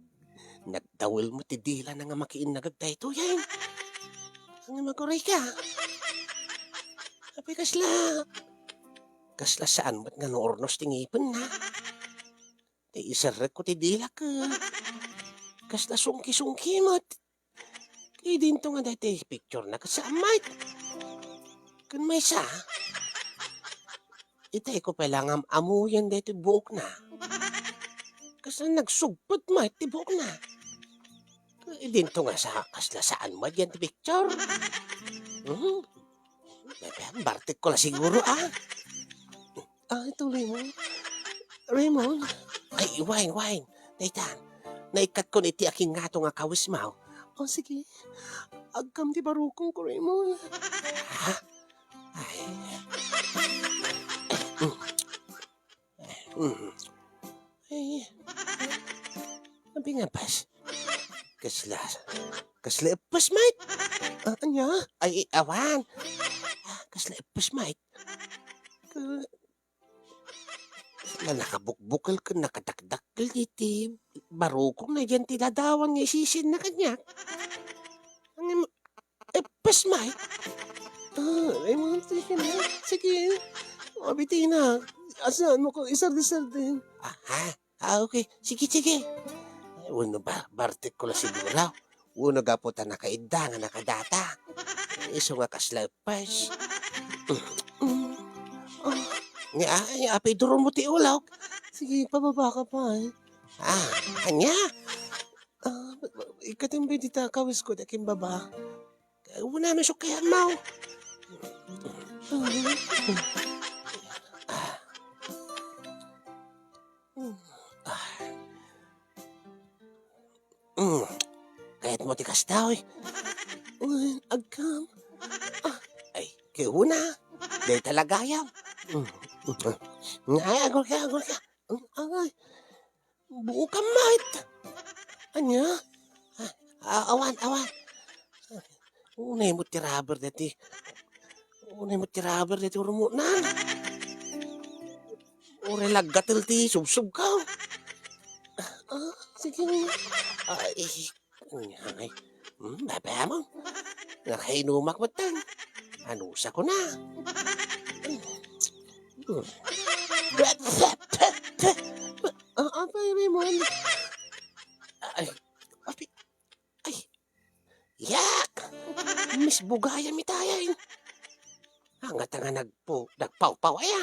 nagdawil mo ti dila na nga makiin nagagday to yan. Ang maguray ka. Sabi kasla saan ba't nga noornos tingipin na? Ti isaret ko ti dila ka. Kasla sungki-sungki mo. Kaya din to nga dati picture na kasamay. Kan may sa. Itay ko palang amuyan dito buok na. Kasi nagsugpot mo ti buok na. Kaya din to nga sa kasla saan mo yan ti picture. Bartik ko la siguro Ito Raymond. Raymond. Ay, wine. Daytan, naikat ko ni ti aking ngato nga kawis maw. Sige. Agkam ti barukong ko, Raymond. Ay. Ay. Sabi nga pas. Kasla pas, mate. Anya? Ay, awan. Kasla pas, mate. Nakabukbukal ka, nakadakdakal iti. Barukong na dyan tiladawan nga isisin na kanya. Pas, mate. Raymond, sige na. Sige. Abiti na. Asaan mo ko? Isar-disar din. Okay. Sige. Uno ba, bartik ko la siguro. Uno gaputa nakaida nga nakadata. Iso nga kaslapas. Nga, apay duron mo ti ulaw. Sige, pababa ka pa Anya? Ikatimbay di ta kawis ko daking baba. Una na siya kaya mau. Kahit mo tikas daw Agkam. Ay, kiuna. Dahil talaga yan. Ay, agol ka. Ay, Buo ka, mate. anya? Awan. Unay mo ti rubber dati. Urumunan. Ure laggatil ti subsub ka. Sige. Ay, baba mo. Nakainumak mo tan. Anusa ko na. Apay, Raymond. Ay. Yak! Miss Bugaya mitayan. Hangat nga nagpaw-paw aya.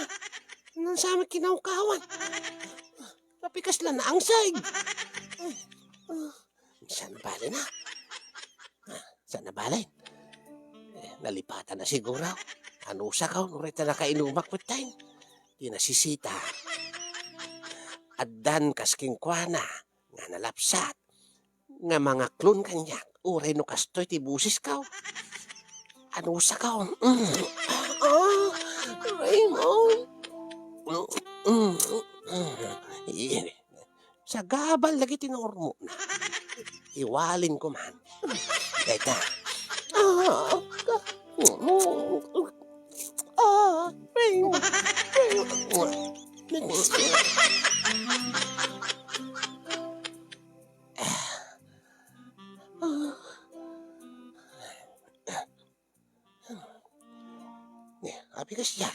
Nang sa amin kinaukawan. Papikas lang na ang saig. Saan na balay? Nalipatan na siguro. Anusa ka, nurita na kainumak mo tayo. Di nasisita. Addan kasking kwana, nga nalapsat. Nga mga klon kanya, uray no kastoy ti busis ka. Anusa ka. Raymond. Sa gabal lagi tinuor mo na. Iwalin ko man. Deta. Happy ka siya.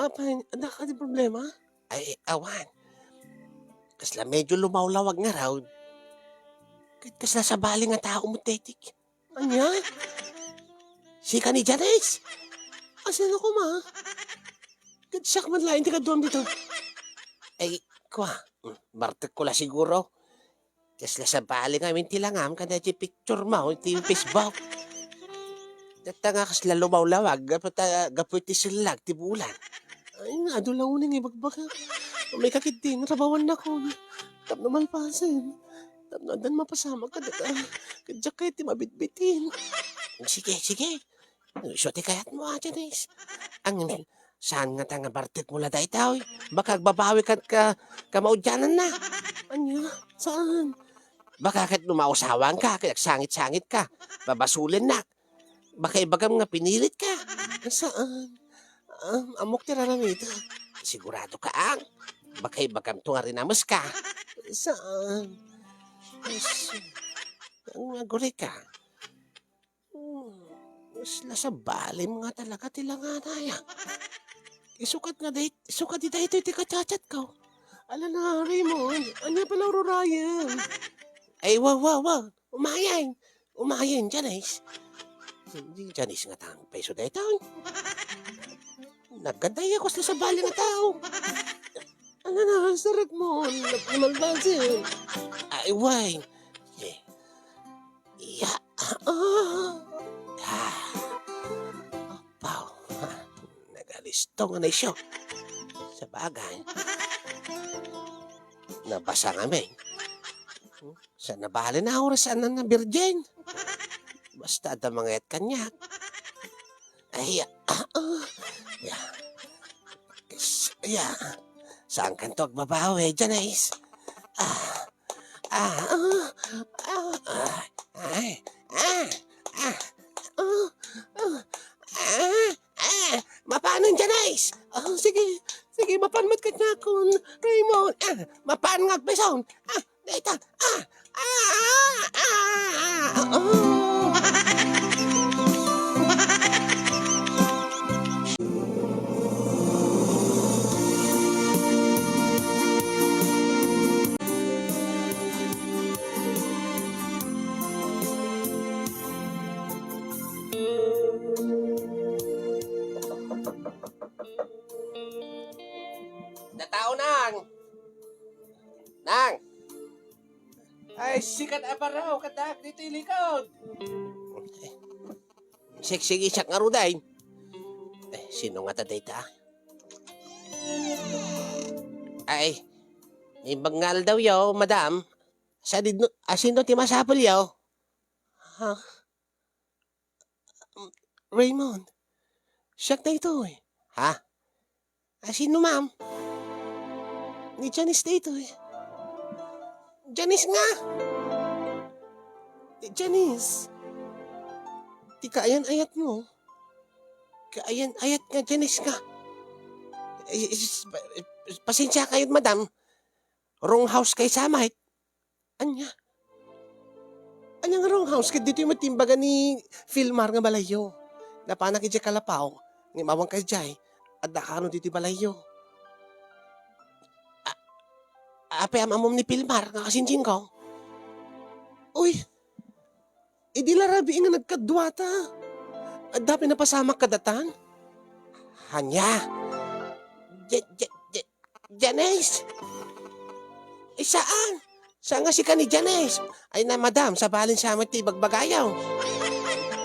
Apay, anak ka di problema? Ay, awan. Kasla medyo lumawlawag nga raw. Kahit kasla sa bali nga tao mo, tetik. Anya? Si ka ni Janice. Asan ako ma? Kadsak man lain di ka duwam dito. Ay, kwa. Bartek ko la siguro. Kasla sa bali nga mintilangam ka na di picture mo. Iti yung Facebook. Data nga kasla lumawlawag. Gaputi silag, tibulan. Ay nga, doon lang uning ibagbaka. May kakit din, rabawan na ko. Tap naman pasin. Tap na dan mapasama ka dito. Kadyak kayo ti mabitbitin. Sige, sige. Suti kayat mo, Janice. Ang saan nga tanga Bartek mula dahi tao. Baka agbabawi ka maudyanan na. Anya? Saan? Baka kat lumausawan ka, kaya sangit-sangit ka. Babasulin na. Baka ibagam nga pinilit ka. Saan? Amok ti raramita. Sigurado ka ang. Baka ibagam to nga rinamas ka. Saan? Ang aguri ka. Isla sa balim nga talaga tilanganaya. Isukat nga dahit, isukat di dahito iti kachachat ka. Ala na, Raymond. Anya pala Ryan. Ay, wow. Umayan. Umayan, Janice. Hindi, Janice nga tang peso dahil taon. Nagganday ako sa bali nga tao. Ala na, sarak mo. Namalbasin. Ay, why? Yeah. Apaw. Nagalisto nga na isyo. Sa bagay. Nabasa kami. Sa nabali na orasan na virgin. Basta da mga et kanya. Ay, yeah. Saan kanto agbabawi, Janice? Mapanan, Janice? Sige. Sige, mapanmat ka na akong Raymond. Mapaan nga agbeson? Dito. Natao nang. Nang. Ay, sikat abaraw, katak, dito yung likod. Sige, siyak nga ruday. Sino nga taday ta? Ay, ibangal daw yaw, madam. Sino ti masapol yaw? Ha? Raymond, siyak na ito eh. Ha? Sino, ma'am? Ni Janice na ito eh. Janice nga. Janice. Di kaayan-ayat mo. Kaayan-ayat nga, Janice nga. Pasensya kayo, madam. Wrong house kay samahit. Anya? Anya nga wrong house? Kaya dito yung matimbaga ni Filmar nga balayo. Napanak iti kalapaw. Ngimawang kay Jai. At nakano dito yung balayo. Ape amam ni Pilmar nga kasinjing ko. Uy! Idi larabi nga nagkadwata. At dapat napasamak kadatan. Hanya. Janice. Saan? Saan nga si ka ni Janice? Ay na madam, sa balin sa amin ti bagbagayaw.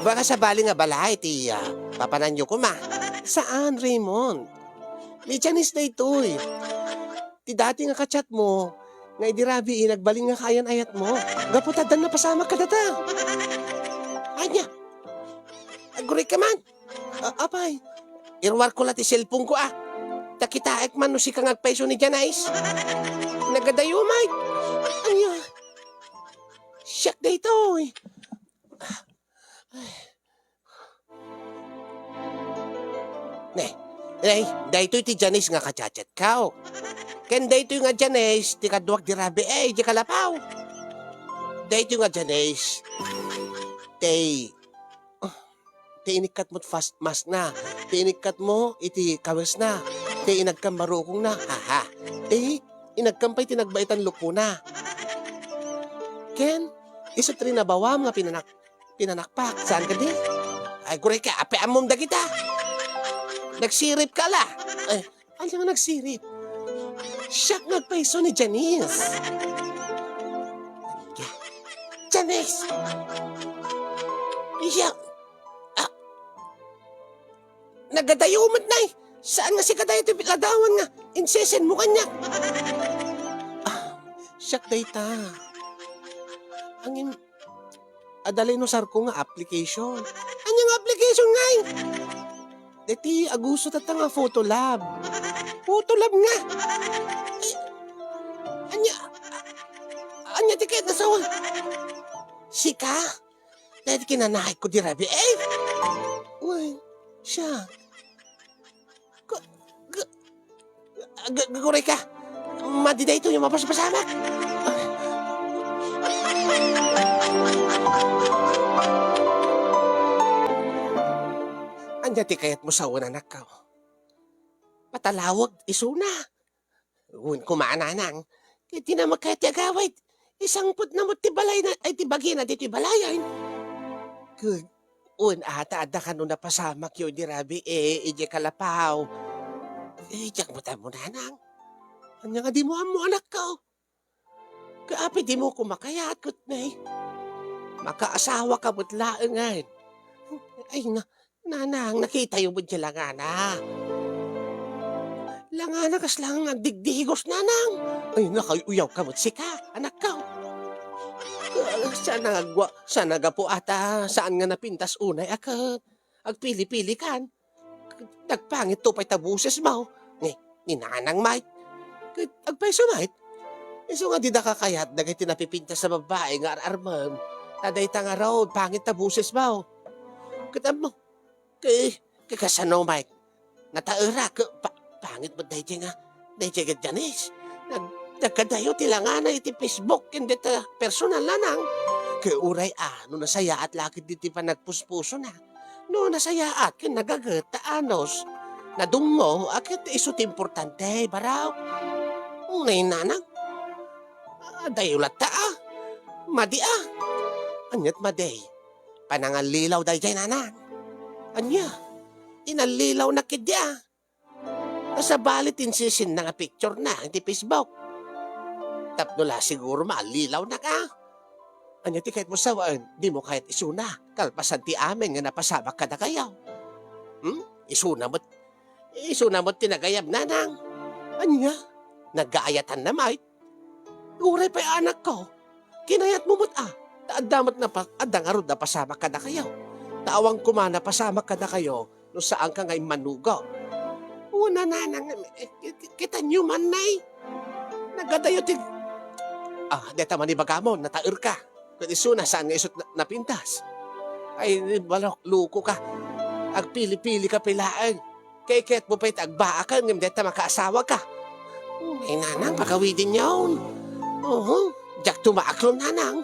Baka sa balin nga balay ti papananyo ko ma. Saan, Raymond? Ni Janice na ito eh. Ti dati nga kachat mo, nga idirabi nagbaling nga kayan-ayat mo. Gaputadan na pasama ka data. Anya. Aguri ka man. Apay. Irwar ko lati cellphone ko Takitaek man no si kang agpeso ni Janice. Nagadayumay. Anya? Siyak na ito eh. Dahito ti Janice nga kachat ka. Ken dahito nga Janice, ti kaduwag di rabi di kalapaw. Dahito nga Janice, ti inikat mo't fast mask na. Ti inikat mo, iti kawes na. Ti inagkambarukong na. Haha. Ti inagkampay tinagbaitan lupo na. Ken, isot rin na bawam nga pinanakpak. Saan ka di? Ay, kuray ka, ape amom da kita. Nagsirip ka la. Ay, ano nga nagsirip? Siya nagpaiso ni Janice. Janice! Iya. Nagadayumat na eh. Saan nga si kadayo ito ladawan nga? Insesen mo kanya. Siya dayta. Angin, adalay no sarko nga application. Anyang application nga eh? Deti, agusto tata nga Photolab. Photolab nga. Anya tiket na sawa. Sika? Dahil kinanahay ko di rabi eh. Uy, siya. Gaguray ka. Madiday ito yung mapasapasama. Anya ti kayat mo sa anak ka. Patalawag, isuna. Kumaananang. Kaya di na magkayat ti agaway. Isang put na mo ti balay na, ay ti bagi na dito balayan. Good. Ata ada ka nung napasamak yun di rabi ije kalapaw. Diyak mo tayo mo nanang. Anya nga di mo amo anak ka. Kaapi di mo kumakayat kot na eh. Makaasawa ka mo't laangan. Ay nanang, nakita yung budya langana. Langana kas lang ang digdigos nanang. Ay nakayuyaw ka mo't sika, anak ka. Saan nagapo ata, saan nga napintas unay akat. Agpili-pili kan. Nagpangit to pa'y tabuses mo. Ni nanang mait. Agpaiso mait. Iso nga di nakakayat, nagay tinapipintas sa babae nga ararmam. Taday tanga road, pangit tabuses mo. Katam mo. Kasano mait. Nataera, pangit mo dahi nga. Dahi nga Janice. Nagkadayo tilangana iti Facebook, hindi ta personal lanang. Kaya uray no nasaya at lakit diti pa nagpuspuso na. No nasaya at kin nagagat anos. Nadungo, akit isut importante, baraw. Unay nanang. Dayulat ta Madi Anyat maday. Panangalilaw dahi jay nanang. Anya, inalilaw na kidya. Nasa balit insisin na nga picture na iti Facebook. Tapnola siguro malilaw na ka. Anya ti kahit mo sawaan, di mo kahit isuna. Kalpasan ti amin nga napasabak ka na kayaw. Isuna mo't tinagayab nanang. Anya, nag-aayatan na mait. Uray pa'y anak ko. Kinayat mo mo't Taadamot na adang arod na pasabak ka na kayaw. Taawang kumana pasabak ka na kayo no saan ka ngay manugaw. Una nanang, kita nyo man nay. Nagadayo ti... deta manibaga mo, natair ka. Kung isuna, saan nga isot napintas? Ay, balok, luko ka. Agpili-pili ka pilaan. Kaya kaya't mo pa'y tagbaa ka, ngam deta makaasawa ka. Ay, nanang, pagawidin yun. Diyak tumaaklon, nanang.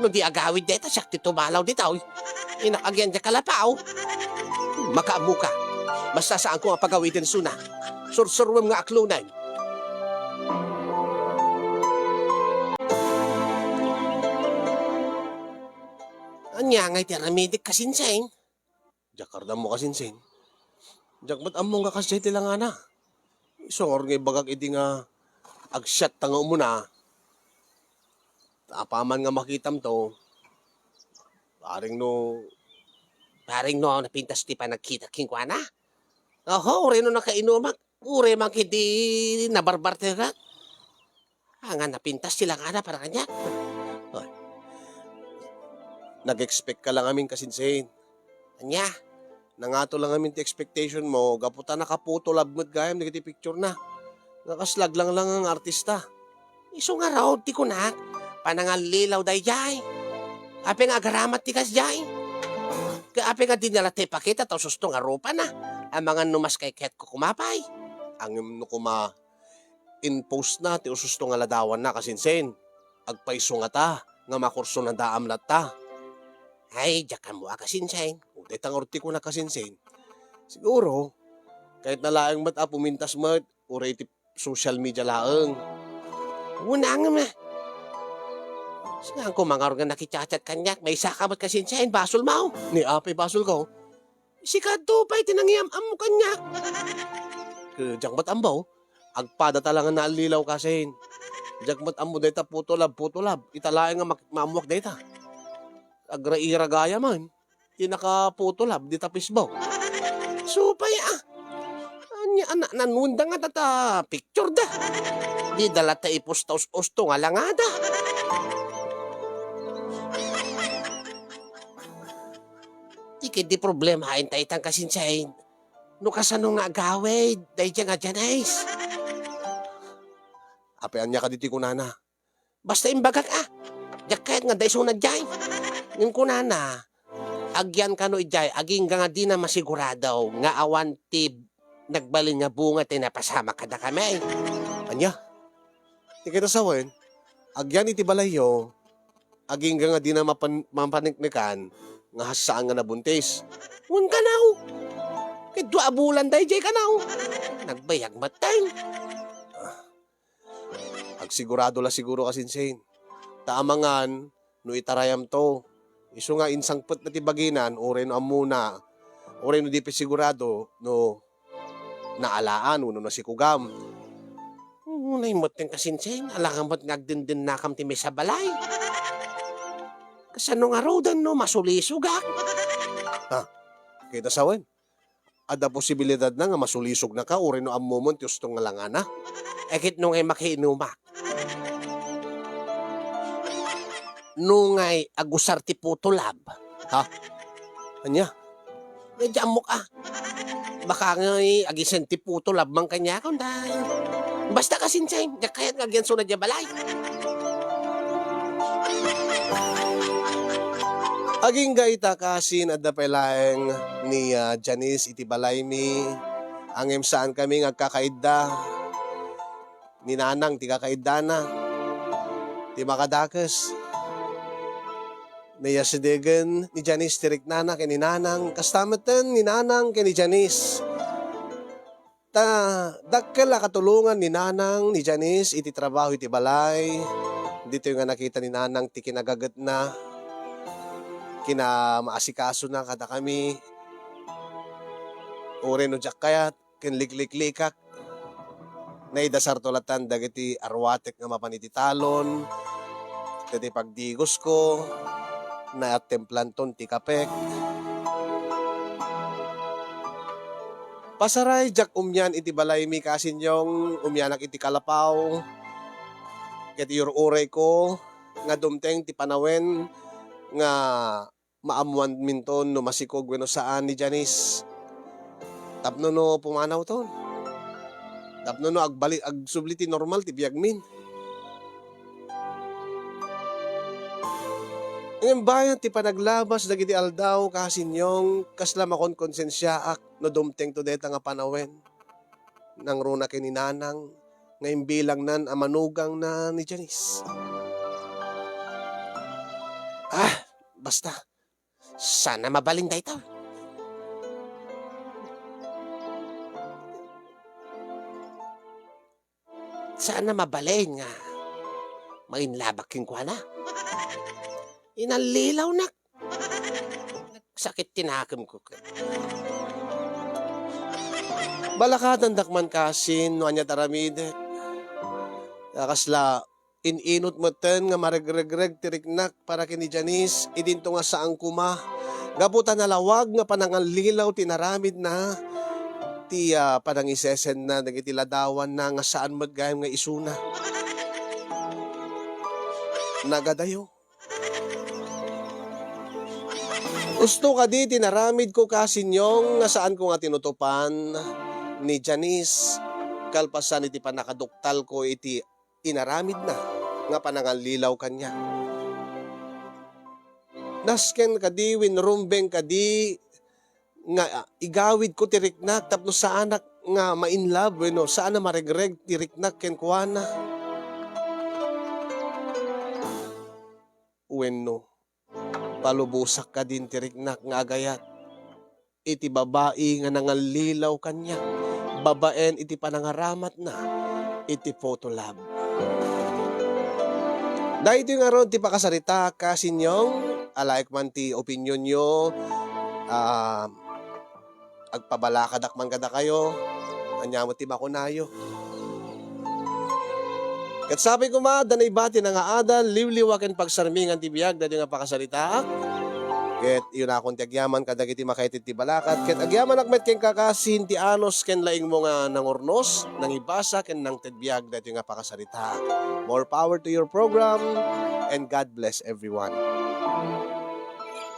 No di agawid deta, siyak ti tumalaw ditaw. Inakagyan diya kalapaw. Makaamu ka. Basta saan ko nga pagawidin suna. Sursurwem nga aklunan. Anya ngay ti ramidik kasinseng. Jakarda mo kasinsin. Jakmat among nga kasi ti lang ana. Isongor nga bagag iti nga agsyat tanga umuna. Apaman nga makitam to. Paring no, napintas ti pa nagkita kingkwana. Oho, uri no nakainumak. Uri mang hindi nabarbarte ka. Nga napintas sila nga na para kanya. nag-expect ka lang amin kasinsin. Anya, Nangato lang amin ti expectation mo, gaputa nakaputo labnod gayam, nagiti picture na. Nakaslag lang ang artista. iso nga raw ti kunak. Panangalilaw day jay. Ape nga agaramat ti kas jay. Ape nga dinala ti pakita taw susto nga rupa na. Ang mga numas kay ket ko kumapay. Ang no kuma in-post na ti ususto nga ladawan na kasinsin. Agpaiso nga ta, nga makurso na daam lat ta. Ay, diyan mo akasinsain. Kung detang orti ko na kasinsin, siguro, kahit nalaang mat pumintas mat, uray ti social media laeng. Una nga ma. Saan ko mga organ nakichat kanyak, may sakamat kasinsain, basol mao. Ni apay basol ko, Sikado pa'y tinangyam mo kanyak. kajang mat ambaw, agpada talangan na alilaw kasin. Jagmat amo deta putolab, italaeng nga maamuak deta. Agra-ira gaya man, tinakaputolab, di tapisbaw. Supay Anya anak nanunda nga tata picture da. Di dala ta ipustaus-usto nga langada. Di problema hain ta itang kasinsain. No kasano nga agawid, dahi dyan nga dyanais. Apean niya kaditi kunana. Basta imbagak Jakayat nga dahi sunad dyan. Yung kunana, agyan ka no ijay, aging nga di na masigurado nga awan ti nagbalin nga bunga tinapasama kada kami. Anya, di kita sawen, agyan iti balayo, aging nga di na mapaniknikan, nga hasaan nga nabuntis. Ngun ka na Kidwa bulan dahi jay ka na Nagbayag matay. Agsigurado la siguro kasinsin. Taamangan, no itarayam to. Iso nga insangpet na tibaginan, oray no amuna, oray no di pa sigurado, no naalaan, uno na si Kugam. Unay mo ting kasinsin, alangamot ngagdindin nakam ti may sa balay. Kasano nga rodan no, masulisugak. Kita sawen, ada posibilidad na nga masulisog na ka, oray no amumon, tiyos nga langana. Ekit nung ay makiinumak. Nungay agusar ti putolab. Anya, Medya mo Baka nga'y agisen ti putolab mang kanya kung dahil. Basta kasinsain, kayat nga agyan sunod ya balay. aging gaita kasin at dapelaeng ni Janice iti balay mi, angem saan kami ngagkakaidda, ni Nanang ti kakaidda na, ti makadakas. Nayasidegan ni Janice tirik nana kay ni Nanang, kastamatan ni Nanang kay ni Janice. Dakkel la katulungan ni Nanang ni Janice iti trabaho iti balay. Dito yung nga nakita ni Nanang ti kinagagat na, kina maasikaso na kada kami. Ure no jak kayat, kin liklik-likak. Naidasar tolatan dagiti arwatek nga mapaniti talon. Dati pagdigos ko, na at templanton ti kapek. Pasaray jak umyan iti balay mi kasinyong umyanak iti kalapaw. Ket uray ko nga dumteng ti panawen nga maamuan minton no masikog wenno saan ni Janice. Tapno no pumanaw ton. Tapno no agbalik agsubli ti normal ti biag min. Ngayon bayan ti panaglabas dagiti aldaw kasinyong kasla makon konsensyaak no dumteng to deta nga panawen. Nang runa kay ni Nanang nga imbilang nan amanugang na ni Janice. Basta. Sana mabalin da ito. Sana mabalin nga. Mainlabak yung kwa na. Inalilaw na. Sakit tinakim ko. Balakatan dakman kasin no anya taramide. Kasla ininot mo ten nga maragregreg tiriknak para kini Janice idinto nga saang kuma. Gaputan na lawag nga pananganlilaw tinaramid na ti panangisesen na dagiti ladawan na nga saan magayam nga isuna. Nagadayo. Gusto ka di tinaramid ko kasinyong nga saan ko nga tinutupan ni Janice kalpasan iti panakaduktal ko iti inaramid na nga pananganlilaw kanya. Nasken kadi winrumbeng kadi nga igawid ko tiriknak tapno sa anak nga ma-inlove no saan na maregreg tiriknak ken kuana. Wenno palubusak ka din tiriknak nga agayat. Iti babae nga nangalilaw kanya. Babaen iti panangaramat na. Iti photo lab. Dahil ito nga ron ti pakasarita kasinyong alaik man ti opinion nyo. Agpabalakadak man kada kayo. Anya mo ti makunayo. Kat sabi ko danay bati na nga adan, liwliwaken pagsarmingan ti biyag, dati nga pakasarita. Ket yun akong ti agyaman kadag iti makaitit ti balakat. Ket agyaman akmet ken kakasin ti anos ken laing mo nga nangurnos, nang ibasa ken nang tedbiyag, dati nga pakasarita. More power to your program and God bless everyone.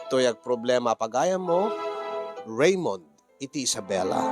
Tuyag problema pagayam mo, Raymond iti Isabela.